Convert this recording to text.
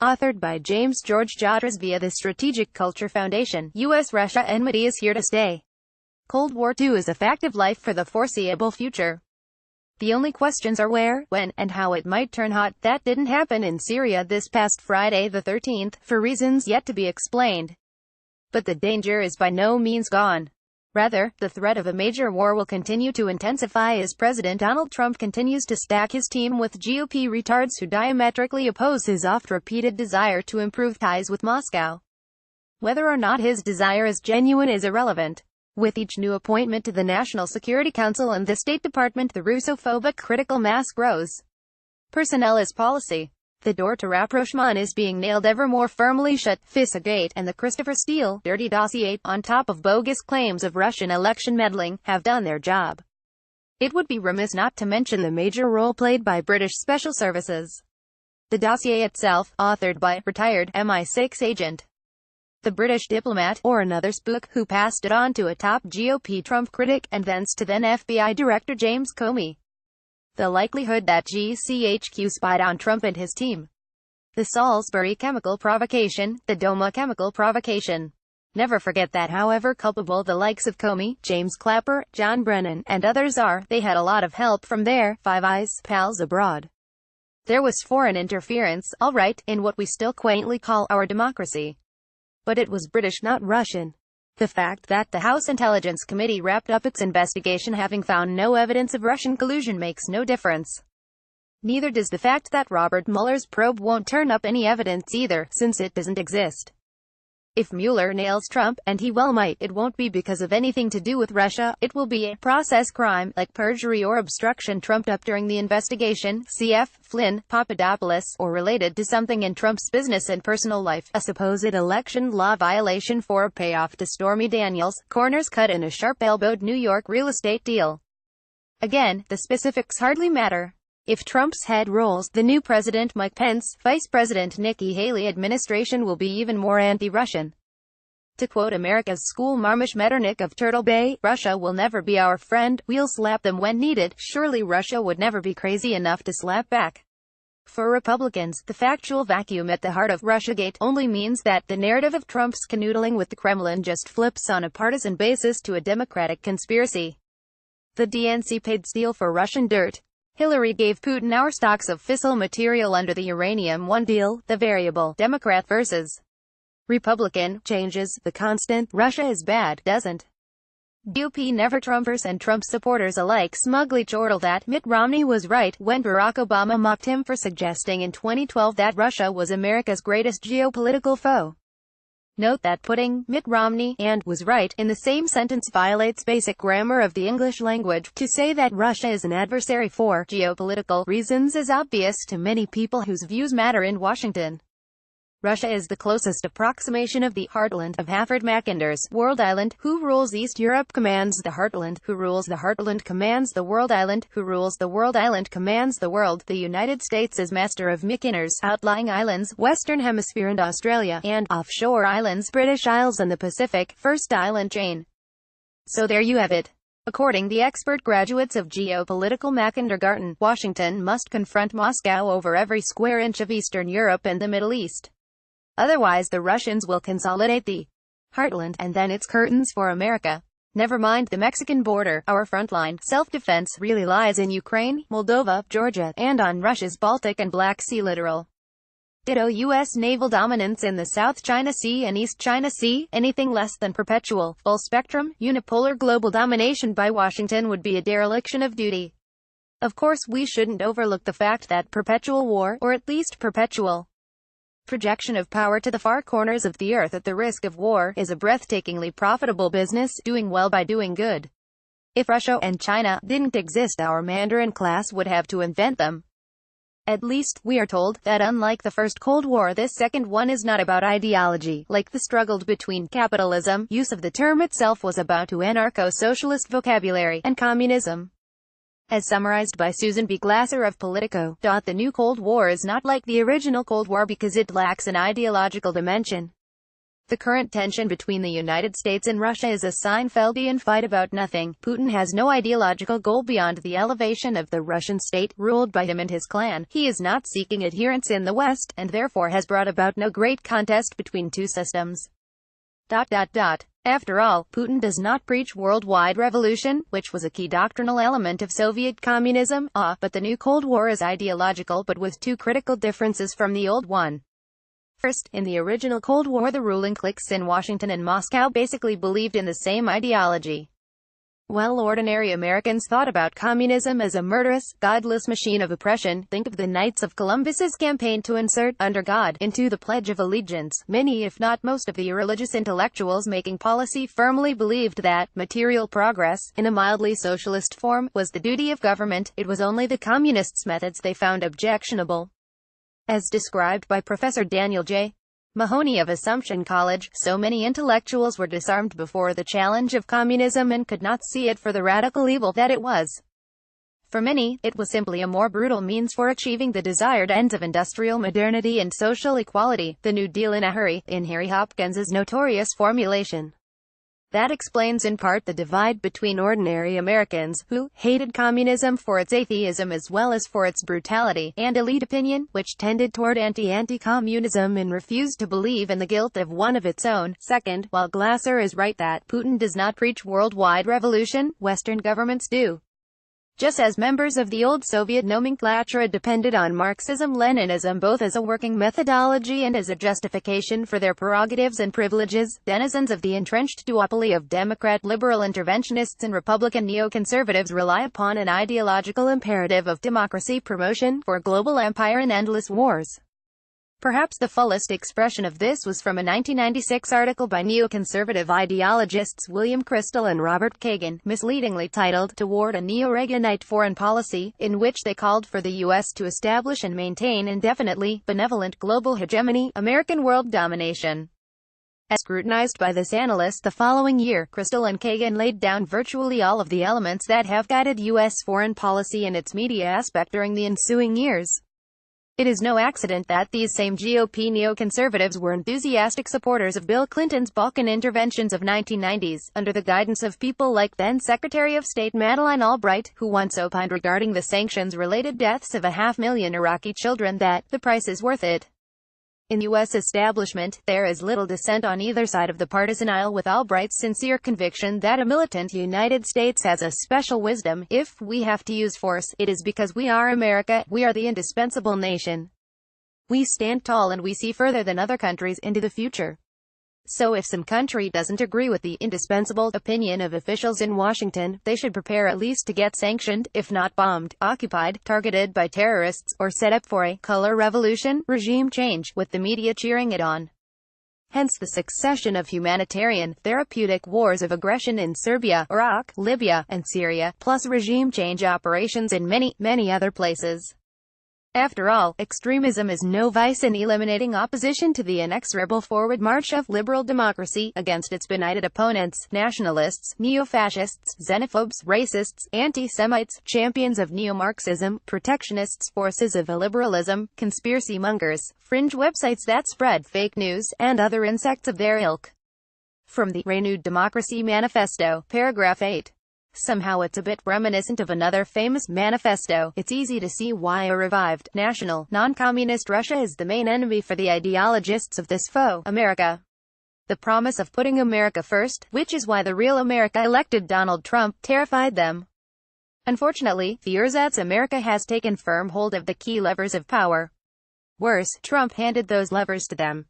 Authored by James George Jodras via the Strategic Culture Foundation. U.S.-Russia enmity is here to stay. Cold War II is a fact of life for the foreseeable future. The only questions are where, when, and how it might turn hot. That didn't happen in Syria this past Friday the 13th, for reasons yet to be explained. But the danger is by no means gone. Rather, the threat of a major war will continue to intensify as President Donald Trump continues to stack his team with GOP retards who diametrically oppose his oft-repeated desire to improve ties with Moscow. Whether or not his desire is genuine is irrelevant. With each new appointment to the National Security Council and the State Department, the Russophobic critical mass grows. Personnel is policy. The door to rapprochement is being nailed ever more firmly shut. FISA-gate and the Christopher Steele dirty dossier, on top of bogus claims of Russian election meddling, have done their job. It would be remiss not to mention the major role played by British special services. The dossier itself, authored by retired MI6 agent, the British diplomat, or another spook, who passed it on to a top GOP Trump critic, and thence to then FBI Director James Comey. The likelihood that GCHQ spied on Trump and his team. The Salisbury chemical provocation, the Doma chemical provocation. Never forget that however culpable the likes of Comey, James Clapper, John Brennan, and others are, they had a lot of help from their Five Eyes pals abroad. There was foreign interference, all right, in what we still quaintly call our democracy. But it was British, not Russian. The fact that the House Intelligence Committee wrapped up its investigation having found no evidence of Russian collusion makes no difference. Neither does the fact that Robert Mueller's probe won't turn up any evidence either, since it doesn't exist. If Mueller nails Trump, and he well might, it won't be because of anything to do with Russia, it will be a process crime, like perjury or obstruction trumped up during the investigation, cf. Flynn, Papadopoulos, or related to something in Trump's business and personal life, a supposed election law violation for a payoff to Stormy Daniels, corners cut in a sharp-elbowed New York real estate deal. Again, the specifics hardly matter. If Trump's head rolls, the new President Mike Pence, Vice President Nikki Haley administration will be even more anti-Russian. To quote America's school marmish Metternich of Turtle Bay, Russia will never be our friend, we'll slap them when needed. Surely Russia would never be crazy enough to slap back. For Republicans, the factual vacuum at the heart of Russiagate only means that the narrative of Trump's canoodling with the Kremlin just flips on a partisan basis to a Democratic conspiracy. The DNC paid Steele for Russian dirt. Hillary gave Putin our stocks of fissile material under the Uranium One deal. The variable, Democrat versus Republican, changes. The constant, Russia is bad, doesn't. GOP never Trumpers and Trump supporters alike smugly chortle that Mitt Romney was right when Barack Obama mocked him for suggesting in 2012 that Russia was America's greatest geopolitical foe. Note that putting Mitt Romney and was right in the same sentence violates basic grammar of the English language. To say that Russia is an adversary for geopolitical reasons is obvious to many people whose views matter in Washington. Russia is the closest approximation of the heartland of Halford Mackinder's World Island. Who rules East Europe commands the heartland. Who rules the heartland commands the world island. Who rules the world island commands the world. The United States is master of Mackinder's outlying islands, Western Hemisphere and Australia, and offshore islands, British Isles and the Pacific, first island chain. So there you have it. According the expert graduates of geopolitical Mackindergarten, Washington must confront Moscow over every square inch of Eastern Europe and the Middle East. Otherwise the Russians will consolidate the heartland, and then it's curtains for America. Never mind the Mexican border, our frontline self-defense really lies in Ukraine, Moldova, Georgia, and on Russia's Baltic and Black Sea littoral. Ditto U.S. naval dominance in the South China Sea and East China Sea. Anything less than perpetual, full-spectrum, unipolar global domination by Washington would be a dereliction of duty. Of course we shouldn't overlook the fact that perpetual war, or at least perpetual projection of power to the far corners of the earth at the risk of war, is a breathtakingly profitable business, doing well by doing good. If Russia and China didn't exist, our Mandarin class would have to invent them. At least, we are told that unlike the first Cold War, this second one is not about ideology, like the struggle between capitalism, use of the term itself was about to anarcho-socialist vocabulary, and communism. As summarized by Susan B. Glasser of Politico, the new Cold War is not like the original Cold War because it lacks an ideological dimension. The current tension between the United States and Russia is a Seinfeldian fight about nothing. Putin has no ideological goal beyond the elevation of the Russian state, ruled by him and his clan. He is not seeking adherence in the West, and therefore has brought about no great contest between two systems. After all, Putin does not preach worldwide revolution, which was a key doctrinal element of Soviet communism, but the new Cold War is ideological but with two critical differences from the old one. First, in the original Cold War the ruling cliques in Washington and Moscow basically believed in the same ideology. While ordinary Americans thought about communism as a murderous, godless machine of oppression, think of the Knights of Columbus's campaign to insert "under God" into the Pledge of Allegiance. Many, if not most of the irreligious intellectuals making policy firmly believed that material progress, in a mildly socialist form, was the duty of government. It was only the communists' methods they found objectionable. As described by Professor Daniel J. Mahoney of Assumption College, so many intellectuals were disarmed before the challenge of communism and could not see it for the radical evil that it was. For many, it was simply a more brutal means for achieving the desired ends of industrial modernity and social equality, the New Deal in a hurry, in Harry Hopkins's notorious formulation. That explains in part the divide between ordinary Americans, who hated communism for its atheism as well as for its brutality, and elite opinion, which tended toward anti-communism and refused to believe in the guilt of one of its own. Second, while Glasser is right that Putin does not preach worldwide revolution, Western governments do. Just as members of the old Soviet nomenclatura depended on Marxism-Leninism both as a working methodology and as a justification for their prerogatives and privileges, denizens of the entrenched duopoly of Democrat liberal interventionists and Republican neoconservatives rely upon an ideological imperative of democracy promotion for global empire and endless wars. Perhaps the fullest expression of this was from a 1996 article by neoconservative ideologists William Kristol and Robert Kagan, misleadingly titled "Toward a Neo-Reaganite Foreign Policy," in which they called for the U.S. to establish and maintain indefinitely benevolent global hegemony, American world domination. As scrutinized by this analyst the following year, Kristol and Kagan laid down virtually all of the elements that have guided U.S. foreign policy and its media aspect during the ensuing years. It is no accident that these same GOP neoconservatives were enthusiastic supporters of Bill Clinton's Balkan interventions of 1990s, under the guidance of people like then Secretary of State Madeleine Albright, who once opined regarding the sanctions-related deaths of 500,000 Iraqi children that, "the price is worth it." In the U.S. establishment, there is little dissent on either side of the partisan aisle, with Albright's sincere conviction that a militant United States has a special wisdom. If we have to use force, it is because we are America, we are the indispensable nation. We stand tall and we see further than other countries into the future. So if some country doesn't agree with the indispensable opinion of officials in Washington, they should prepare at least to get sanctioned, if not bombed, occupied, targeted by terrorists, or set up for a color revolution, regime change, with the media cheering it on. Hence the succession of humanitarian, therapeutic wars of aggression in Serbia, Iraq, Libya, and Syria, plus regime change operations in many, many other places. After all, extremism is no vice in eliminating opposition to the inexorable forward march of liberal democracy, against its benighted opponents, nationalists, neo-fascists, xenophobes, racists, anti-Semites, champions of neo-Marxism, protectionists, forces of illiberalism, conspiracy-mongers, fringe websites that spread fake news, and other insects of their ilk. From the Renewed Democracy Manifesto, paragraph 8. Somehow it's a bit reminiscent of another famous manifesto. It's easy to see why a revived, national, non-communist Russia is the main enemy for the ideologists of this foe, America. The promise of putting America first, which is why the real America elected Donald Trump, terrified them. Unfortunately, the ersatz America has taken firm hold of the key levers of power. Worse, Trump handed those levers to them.